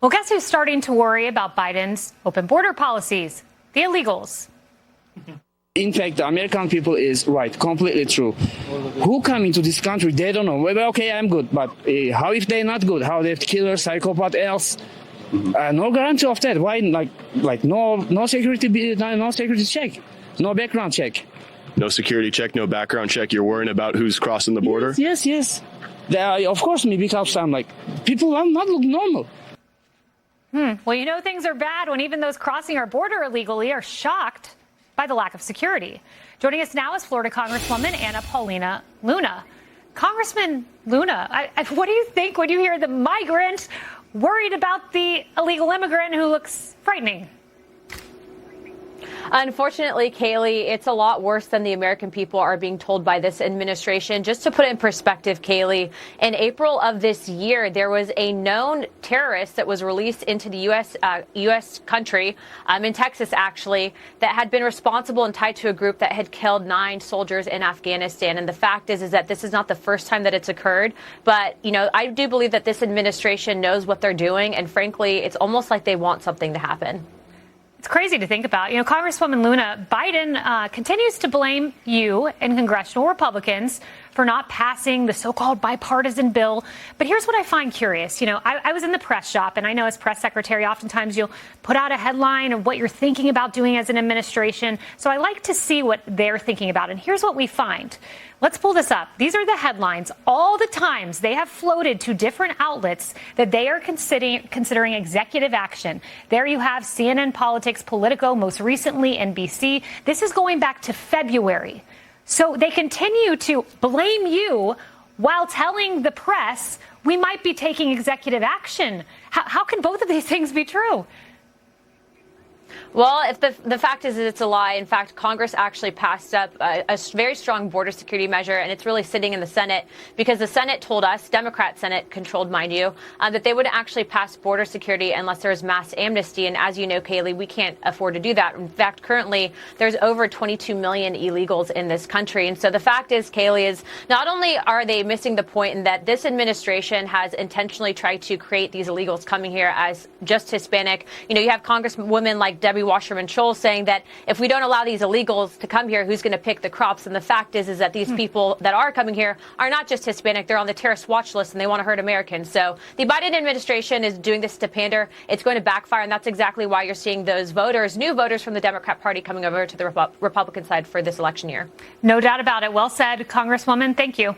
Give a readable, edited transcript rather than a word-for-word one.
Well, guess who's starting to worry about Biden's open border policies? The illegals. In fact, the American people is right, completely true. Who come into this country, they don't know. Well, okay, I'm good, but how if they're not good? How they killer, psychopath, else? No guarantee of that. Why, no security, no security check, no background check. No security check, no background check. You're worrying about who's crossing the border? Yes. Of course, me, because I'm like, people are not look normal. Well, you know things are bad when even those crossing our border illegally are shocked by the lack of security. Joining us now is Florida Congresswoman Paulina Luna. Congressman Luna, what do you think when you hear the migrant worried about the illegal immigrant who looks frightening? Unfortunately, Kaylee, it's a lot worse than the American people are being told by this administration. Just to put it in perspective, Kaylee, in April of this year, there was a known terrorist that was released into the U.S. country, in Texas, actually, that had been responsible and tied to a group that had killed 9 soldiers in Afghanistan. And the fact is that this is not the first time that it's occurred. But, I do believe that this administration knows what they're doing. And frankly, it's almost like they want something to happen. It's crazy to think about. Congresswoman Luna, Biden continues to blame you and congressional Republicans for not passing the so-called bipartisan bill. But here's what I find curious. I was in the press shop, and I know as press secretary, oftentimes you'll put out a headline of what you're thinking about doing as an administration. So I like to see what they're thinking about. And here's what we find. Let's pull this up. These are the headlines. All the times they have floated to different outlets that they are considering executive action. There you have CNN Politics, Politico, most recently NBC. This is going back to February. So they continue to blame you while telling the press we might be taking executive action. How can both of these things be true? Well, if the fact is that it's a lie. In fact, Congress actually passed up a very strong border security measure, and it's really sitting in the Senate because the Senate told us, Democrat Senate controlled, mind you, that they wouldn't actually pass border security unless there was mass amnesty. And as you know, Kaylee, we can't afford to do that. In fact, currently, there's over 22 million illegals in this country. And so the fact is, Kaylee, is not only are they missing the point in that this administration has intentionally tried to create these illegals coming here as just Hispanic. You have congresswomen like Debbie Wasserman Schultz saying that if we don't allow these illegals to come here, who's going to pick the crops? And the fact is that these people that are coming here are not just Hispanic. They're on the terrorist watch list and they want to hurt Americans. So the Biden administration is doing this to pander. It's going to backfire. And that's exactly why you're seeing those voters, new voters from the Democrat Party coming over to the Republican side for this election year. No doubt about it. Well said, Congresswoman. Thank you.